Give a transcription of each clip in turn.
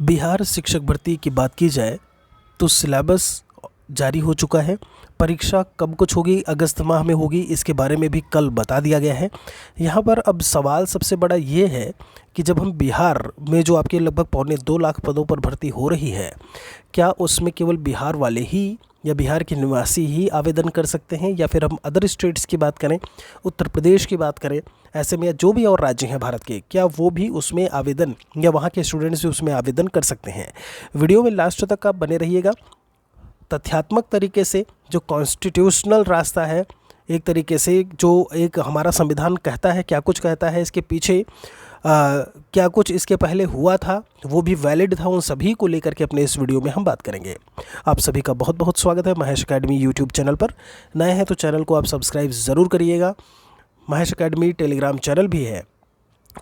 बिहार शिक्षक भर्ती की बात की जाए तो सिलेबस जारी हो चुका है। परीक्षा कब कुछ होगी, अगस्त माह में होगी, इसके बारे में भी कल बता दिया गया है। यहाँ पर अब सवाल सबसे बड़ा ये है कि जब हम बिहार में जो आपके लगभग 1.25 लाख पदों पर भर्ती हो रही है, क्या उसमें केवल बिहार वाले ही या बिहार के निवासी ही आवेदन कर सकते हैं, या फिर हम अदर स्टेट्स की बात करें, उत्तर प्रदेश की बात करें, ऐसे में या जो भी और राज्य हैं भारत के, क्या वो भी उसमें आवेदन या वहाँ के स्टूडेंट्स भी उसमें आवेदन कर सकते हैं। वीडियो में लास्ट तक आप बने रहिएगा। तथ्यात्मक तरीके से जो कॉन्स्टिट्यूशनल रास्ता है, एक तरीके से जो एक हमारा संविधान कहता है, क्या कुछ कहता है इसके पीछे, क्या कुछ इसके पहले हुआ था, वो भी वैलिड था, उन सभी को लेकर के अपने इस वीडियो में हम बात करेंगे। आप सभी का बहुत बहुत स्वागत है महेश एकेडमी यूट्यूब चैनल पर। नए हैं तो चैनल को आप सब्सक्राइब ज़रूर करिएगा। महेश एकेडमी टेलीग्राम चैनल भी है,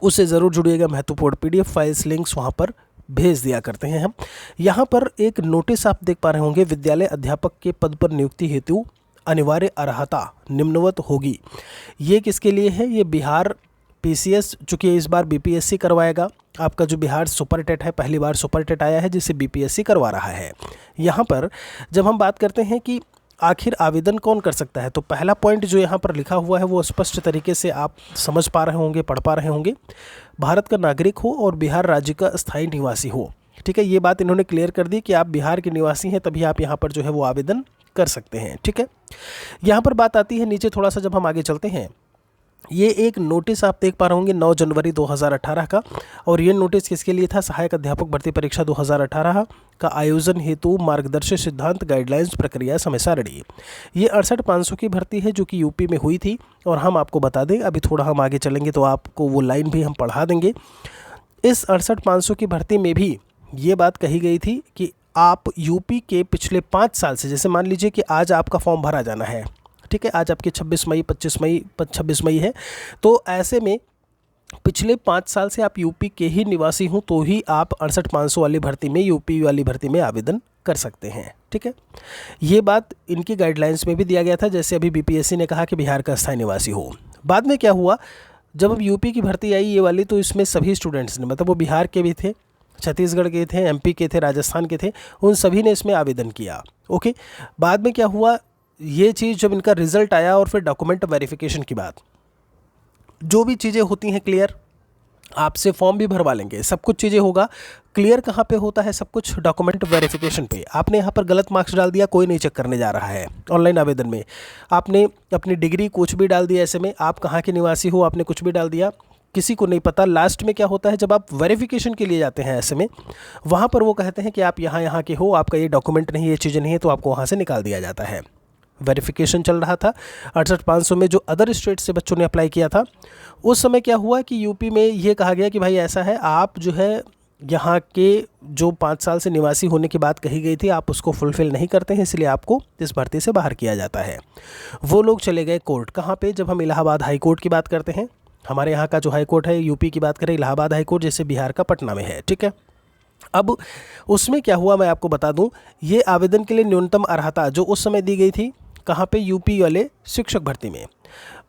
उससे ज़रूर जुड़िएगा। महत्वपूर्ण PDF फाइल्स लिंक्स वहाँ पर भेज दिया करते हैं हम। यहाँ पर एक नोटिस आप देख पा रहे होंगे, विद्यालय अध्यापक के पद पर नियुक्ति हेतु अनिवार्य अर्हता निम्नवत होगी। ये किसके लिए है? ये बिहार PCS, चूँकि इस बार BPSC करवाएगा। आपका जो बिहार सुपर टेट है, पहली बार सुपर टेट आया है जिसे BPSC करवा रहा है। यहाँ पर जब हम बात करते हैं कि आखिर आवेदन कौन कर सकता है, तो पहला पॉइंट जो यहाँ पर लिखा हुआ है वो स्पष्ट तरीके से आप समझ पा रहे होंगे, पढ़ पा रहे होंगे। भारत का नागरिक हो और बिहार राज्य का स्थायी निवासी हो। ठीक है, ये बात इन्होंने क्लियर कर दी कि आप बिहार के निवासी हैं तभी आप यहाँ पर जो है वो आवेदन कर सकते हैं। ठीक है, यहाँ पर बात आती है नीचे थोड़ा सा, जब हम आगे चलते हैं, ये एक नोटिस आप देख पा रहे होंगे 9 जनवरी 2018 का। और ये नोटिस किसके लिए था? सहायक अध्यापक भर्ती परीक्षा 2018 का आयोजन हेतु मार्गदर्शी सिद्धांत गाइडलाइंस प्रक्रिया समय सारणी। ये 68,500 की भर्ती है जो कि यूपी में हुई थी। और हम आपको बता दें, अभी थोड़ा हम आगे चलेंगे तो आपको वो लाइन भी हम पढ़ा देंगे। इस 68,500 की भर्ती में भी ये बात कही गई थी कि आप यूपी के पिछले 5 साल से, जैसे मान लीजिए कि आज आपका फॉर्म भरा जाना है, ठीक है, आज आपकी 26 मई 26 मई है, तो ऐसे में पिछले 5 साल से आप यूपी के ही निवासी हों तो ही आप 68,500 वाली भर्ती में, यूपी वाली भर्ती में आवेदन कर सकते हैं। ठीक है, ये बात इनकी गाइडलाइंस में भी दिया गया था। जैसे अभी BPSC ने कहा कि बिहार का स्थायी निवासी हो। बाद में क्या हुआ, जब अब यूपी की भर्ती आई ये वाली, तो इसमें सभी स्टूडेंट्स ने, मतलब वो बिहार के भी थे, छत्तीसगढ़ के थे, MP के थे, राजस्थान के थे, उन सभी ने इसमें आवेदन किया। ओके, बाद में क्या हुआ, ये चीज़ जब इनका रिजल्ट आया और फिर डॉक्यूमेंट वेरिफिकेशन की बात, जो भी चीज़ें होती हैं क्लियर, आपसे फॉर्म भी भरवा लेंगे, सब कुछ चीज़ें होगा क्लियर। कहाँ पे होता है सब कुछ? डॉक्यूमेंट वेरिफिकेशन पे। आपने यहाँ पर गलत मार्क्स डाल दिया, कोई नहीं चेक करने जा रहा है। ऑनलाइन आवेदन में आपने अपनी डिग्री कुछ भी डाल दिया, ऐसे में आप कहाँ के निवासी हो आपने कुछ भी डाल दिया, किसी को नहीं पता। लास्ट में क्या होता है, जब आप वेरिफिकेशन के लिए जाते हैं ऐसे में, वहाँ पर वो कहते हैं कि आप यहाँ के हो, आपका ये डॉक्यूमेंट नहीं, ये चीज़ें नहीं है, तो आपको वहाँ से निकाल दिया जाता है। वेरिफिकेशन चल रहा था 68,500 में, जो अदर स्टेट से बच्चों ने अप्लाई किया था। उस समय क्या हुआ कि यूपी में ये कहा गया कि भाई ऐसा है, आप जो है यहाँ के जो 5 साल से निवासी होने की बात कही गई थी, आप उसको फुलफ़िल नहीं करते हैं, इसलिए आपको इस भर्ती से बाहर किया जाता है। वो लोग चले गए कोर्ट। कहाँ पे? जब हम इलाहाबाद हाई कोर्ट की बात करते हैं, हमारे यहाँ का जो हाई कोर्ट है, यूपी की बात करें, इलाहाबाद हाई कोर्ट, जैसे बिहार का पटना में है। ठीक है, अब उसमें क्या हुआ मैं आपको बता दूं, ये आवेदन के लिए न्यूनतम अर्हता जो उस समय दी गई थी, कहाँ पे? यूपी वाले शिक्षक भर्ती में।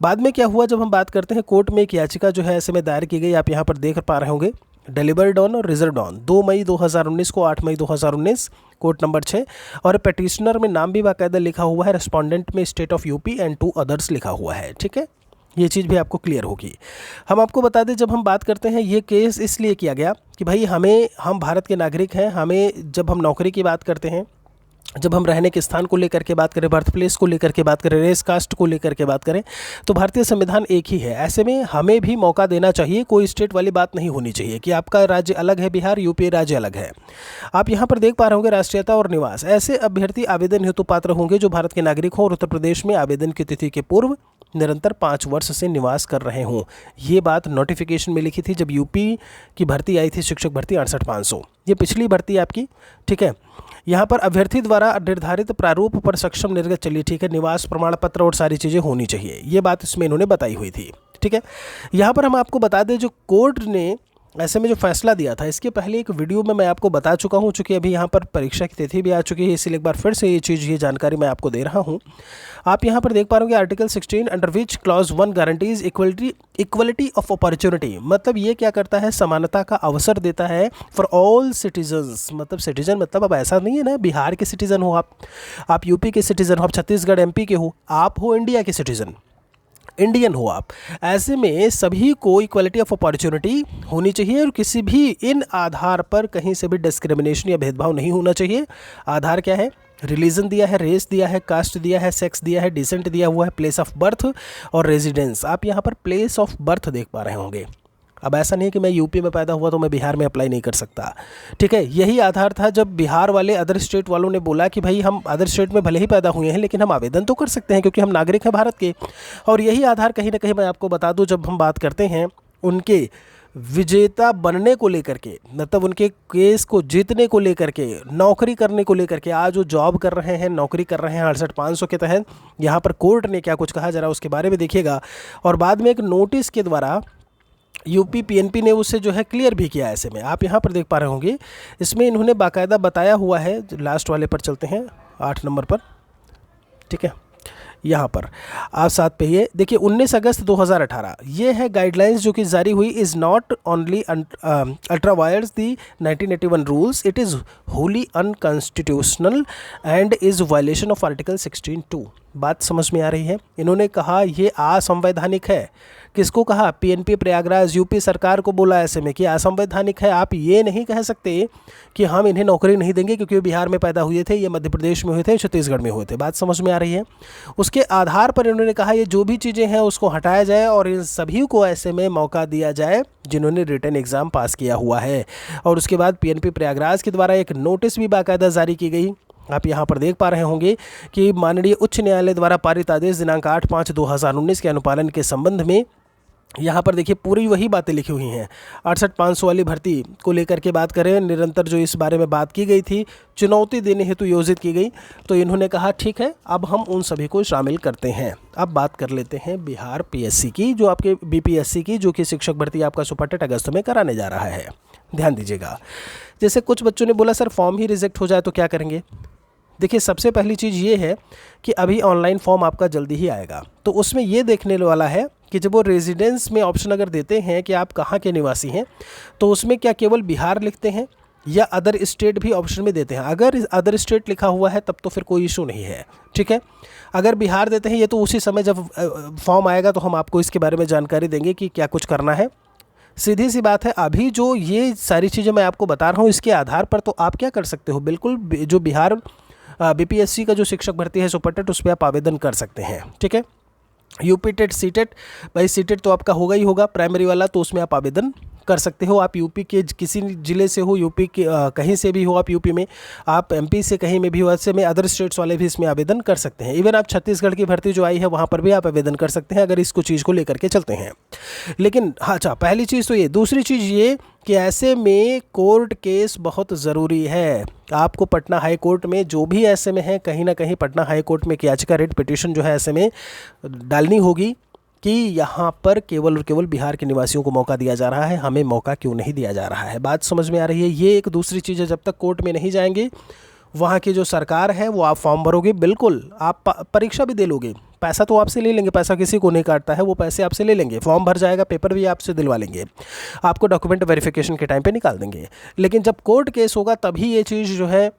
बाद में क्या हुआ, जब हम बात करते हैं, कोर्ट में एक याचिका जो है ऐसे में दायर की गई, आप यहाँ पर देख पा रहे होंगे, डिलीवर्ड ऑन और रिजर्व ऑन 2 मई 2019 को, 8 मई 2019, कोर्ट नंबर 6। और पेटिशनर में नाम भी बाकायदा लिखा हुआ है, रेस्पोंडेंट में state of UP and 2 others लिखा हुआ है। ठीक है, ये चीज़ भी आपको क्लियर होगी। हम आपको बता दें, जब हम बात करते हैं, ये केस इसलिए किया गया कि भाई हम भारत के नागरिक हैं, हमें जब हम नौकरी की बात करते हैं, जब हम रहने के स्थान को लेकर के बात करें, बर्थ प्लेस को लेकर के बात करें, रेस कास्ट को लेकर के बात करें, तो भारतीय संविधान एक ही है। ऐसे में हमें भी मौका देना चाहिए, कोई स्टेट वाली बात नहीं होनी चाहिए कि आपका राज्य अलग है बिहार, यूपी राज्य अलग है। आप यहाँ पर देख पा रहे होंगे, राष्ट्रीयता और निवास, ऐसे अभ्यर्थी आवेदन हेतु पात्र होंगे जो भारत के नागरिक हों और उत्तर प्रदेश में आवेदन की तिथि के पूर्व निरंतर 5 वर्ष से निवास कर रहे हों। ये बात नोटिफिकेशन में लिखी थी जब यूपी की भर्ती आई थी, शिक्षक भर्ती 68,500, ये पिछली भर्ती आपकी। ठीक है, यहाँ पर अभ्यर्थी द्वारा निर्धारित प्रारूप पर सक्षम निर्गत, चलिए ठीक है, निवास प्रमाण पत्र और सारी चीज़ें होनी चाहिए, ये बात इसमें इन्होंने बताई हुई थी। ठीक है, यहाँ पर हम आपको बता दें, जो कोर्ट ने ऐसे में जो फैसला दिया था, इसके पहले एक वीडियो में मैं आपको बता चुका हूँ, चूँकि अभी यहाँ पर परीक्षा की तिथि भी आ चुकी है, इसलिए एक बार फिर से ये जानकारी मैं आपको दे रहा हूँ। आप यहाँ पर देख पा रहे होंगे article 16 under which clause 1 guarantees equality of opportunity. मतलब ये क्या करता है, समानता का अवसर देता है फॉर ऑल सिटीजन्स। मतलब सिटीजन मतलब अब ऐसा नहीं है ना बिहार के सिटीजन हो आप यूपी के सिटीजन हो, आप छत्तीसगढ़ एमपी के हो, आप हो इंडिया के सिटीजन, इंडियन हो आप। ऐसे में सभी को इक्वलिटी ऑफ अपॉर्चुनिटी होनी चाहिए और किसी भी इन आधार पर कहीं से भी डिस्क्रिमिनेशन या भेदभाव नहीं होना चाहिए। आधार क्या है, रिलीजन दिया है, रेस दिया है, कास्ट दिया है, सेक्स दिया है, डिसेंट दिया हुआ है, प्लेस ऑफ बर्थ और रेजिडेंस। आप यहाँ पर प्लेस ऑफ बर्थ देख पा रहे होंगे। अब ऐसा नहीं है कि मैं यूपी में पैदा हुआ तो मैं बिहार में अप्लाई नहीं कर सकता, ठीक है। यही आधार था जब बिहार वाले अदर स्टेट वालों ने बोला कि भाई हम अदर स्टेट में भले ही पैदा हुए हैं लेकिन हम आवेदन तो कर सकते हैं क्योंकि हम नागरिक हैं भारत के। और यही आधार कहीं ना कहीं मैं आपको बता दूं, जब हम बात करते हैं उनके विजेता बनने को लेकर के, मतलब उनके केस को जीतने को लेकर के, नौकरी करने को लेकर के, आज वो जॉब कर रहे हैं, नौकरी कर रहे हैं 68,500 के तहत, यहाँ पर कोर्ट ने क्या कुछ कहा जरा उसके बारे में देखिएगा। और बाद में एक नोटिस के द्वारा यूपी पीएनपी ने उससे जो है क्लियर भी किया। ऐसे में आप यहाँ पर देख पा रहे होंगे, इसमें इन्होंने बाकायदा बताया हुआ है। लास्ट वाले पर चलते हैं, 8 नंबर पर, ठीक है। यहाँ पर आप साथ पे ये देखिए 19 अगस्त 2018 ये है गाइडलाइंस जो कि जारी हुई। Is not only ultra vires the 1981 rules, it is Holi unconstitutional and is violation of article 16(2)। बात समझ में आ रही है। इन्होंने कहा ये असंवैधानिक है। किसको कहा, पीएनपी प्रयागराज यूपी सरकार को बोला ऐसे में कि असंवैधानिक है। आप ये नहीं कह सकते कि हम इन्हें नौकरी नहीं देंगे क्योंकि वो बिहार में पैदा हुए थे, ये मध्य प्रदेश में हुए थे, छत्तीसगढ़ में हुए थे। बात समझ में आ रही है। उसके आधार पर इन्होंने कहा ये जो भी चीज़ें हैं उसको हटाया जाए और इन सभी को ऐसे में मौका दिया जाए जिन्होंने रिटन एग्ज़ाम पास किया हुआ है। और उसके बाद पीएनपी प्रयागराज के द्वारा एक नोटिस भी बाकायदा जारी की गई। आप यहाँ पर देख पा रहे होंगे कि माननीय उच्च न्यायालय द्वारा पारित आदेश दिनांक 8/5/2019 के अनुपालन के संबंध में यहाँ पर देखिए पूरी वही बातें लिखी हुई हैं। 68,500 वाली भर्ती को लेकर के बात करें, निरंतर जो इस बारे में बात की गई थी, चुनौती देने हेतु योजित की गई, तो इन्होंने कहा ठीक है अब हम उन सभी को शामिल करते हैं। अब बात कर लेते हैं बिहार पीएससी की, जो आपके बीपीएससी की, जो कि शिक्षक भर्ती आपका सुपरटेट अगस्त में कराने जा रहा है। ध्यान दीजिएगा। जैसे कुछ बच्चों ने बोला सर फॉर्म ही रिजेक्ट हो जाए तो क्या करेंगे। देखिए सबसे पहली चीज़ ये है कि अभी ऑनलाइन फॉर्म आपका जल्दी ही आएगा, तो उसमें ये देखने वाला है कि जब वो रेजिडेंस में ऑप्शन अगर देते हैं कि आप कहाँ के निवासी हैं, तो उसमें क्या केवल बिहार लिखते हैं या अदर स्टेट भी ऑप्शन में देते हैं। अगर अदर स्टेट लिखा हुआ है तब तो फिर कोई इशू नहीं है, ठीक है। अगर बिहार देते हैं ये तो उसी समय जब फॉर्म आएगा तो हम आपको इसके बारे में जानकारी देंगे कि क्या कुछ करना है। सीधी सी बात है, अभी जो ये सारी चीज़ें मैं आपको बता रहा हूँ इसके आधार पर तो आप क्या कर सकते हो, बिल्कुल जो बिहार बीपीएससी का जो शिक्षक भर्ती है सुपरटेट उस पर आप आवेदन कर सकते हैं, ठीक है। यूपी टेट सी टेट, भाई सी टेट तो आपका होगा ही होगा प्राइमरी वाला, तो उसमें आप आवेदन कर सकते हो। आप यूपी के किसी ज़िले से हो, यूपी के कहीं से भी हो आप यूपी में, आप एमपी से कहीं में भी हो, ऐसे में अदर स्टेट्स वाले भी इसमें आवेदन कर सकते हैं। इवन आप छत्तीसगढ़ की भर्ती जो आई है वहाँ पर भी आप आवेदन कर सकते हैं अगर इसको चीज़ को लेकर के चलते हैं। लेकिन हाँ अच्छा, पहली चीज़ तो ये, दूसरी चीज़ ये कि ऐसे में कोर्ट केस बहुत ज़रूरी है। आपको पटना हाई कोर्ट में जो भी ऐसे में है, कहीं ना कहीं पटना हाई कोर्ट में एक याचिका रिट पिटीशन जो है ऐसे में डालनी होगी कि यहाँ पर केवल और केवल बिहार के निवासियों को मौका दिया जा रहा है, हमें मौका क्यों नहीं दिया जा रहा है। बात समझ में आ रही है। ये एक दूसरी चीज़ है, जब तक कोर्ट में नहीं जाएंगे वहाँ की जो सरकार है वो आप फॉर्म भरोगे, बिल्कुल आप परीक्षा भी दे लोगे, पैसा तो आपसे ले लेंगे, पैसा किसी को नहीं काटता है, वो पैसे आपसे ले लेंगे, फॉर्म भर जाएगा, पेपर भी आपसे दिलवा लेंगे, आपको डॉक्यूमेंट वेरिफिकेशन के टाइम पे निकाल देंगे। लेकिन जब कोर्ट केस होगा तभी ये चीज़ जो है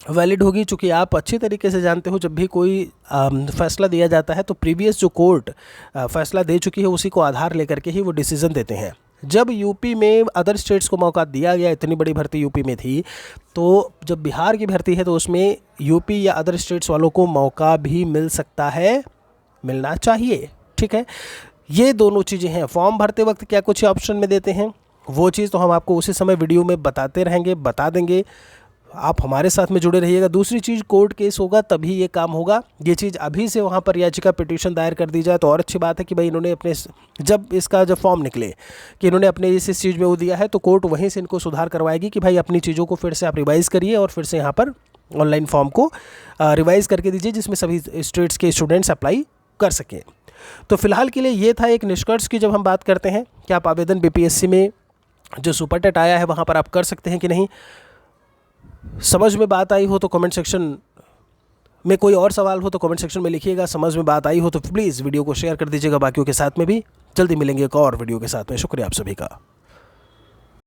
वैलिड होगी। चूँकि आप अच्छी तरीके से जानते हो जब भी कोई फैसला दिया जाता है तो प्रीवियस जो कोर्ट फैसला दे चुकी है उसी को आधार लेकर के ही वो डिसीज़न देते हैं। जब यूपी में अदर स्टेट्स को मौका दिया गया, इतनी बड़ी भर्ती यूपी में थी, तो जब बिहार की भर्ती है तो उसमें यूपी या अदर स्टेट्स वालों को मौका भी मिल सकता है, मिलना चाहिए, ठीक है। ये दोनों चीज़ें हैं। फॉर्म भरते वक्त क्या कुछ ऑप्शन में देते हैं वो चीज़ तो हम आपको उसी समय वीडियो में बताते रहेंगे, बता देंगे, आप हमारे साथ में जुड़े रहिएगा। दूसरी चीज़, कोर्ट केस होगा तभी ये काम होगा। ये चीज़ अभी से वहाँ पर याचिका पिटीशन दायर कर दी जाए तो और अच्छी बात है कि भाई इन्होंने अपने जब इसका जब फॉर्म निकले कि इन्होंने अपने इस चीज़ में वो दिया है तो कोर्ट वहीं से इनको सुधार करवाएगी कि भाई अपनी चीज़ों को फिर से आप रिवाइज़ करिए और फिर से यहाँ पर ऑनलाइन फॉर्म को रिवाइज़ करके दीजिए जिसमें सभी स्टेट्स के स्टूडेंट्स अप्लाई कर सकें। तो फिलहाल के लिए ये था एक निष्कर्ष की जब हम बात करते हैं कि आप आवेदन बीपीएससी में जो सुपर टेट आया है वहाँ पर आप कर सकते हैं कि नहीं। समझ में बात आई हो तो कमेंट सेक्शन में, कोई और सवाल हो तो कमेंट सेक्शन में लिखिएगा। समझ में बात आई हो तो प्लीज़ वीडियो को शेयर कर दीजिएगा बाकियों के साथ में भी। जल्दी मिलेंगे एक और वीडियो के साथ में। शुक्रिया आप सभी का।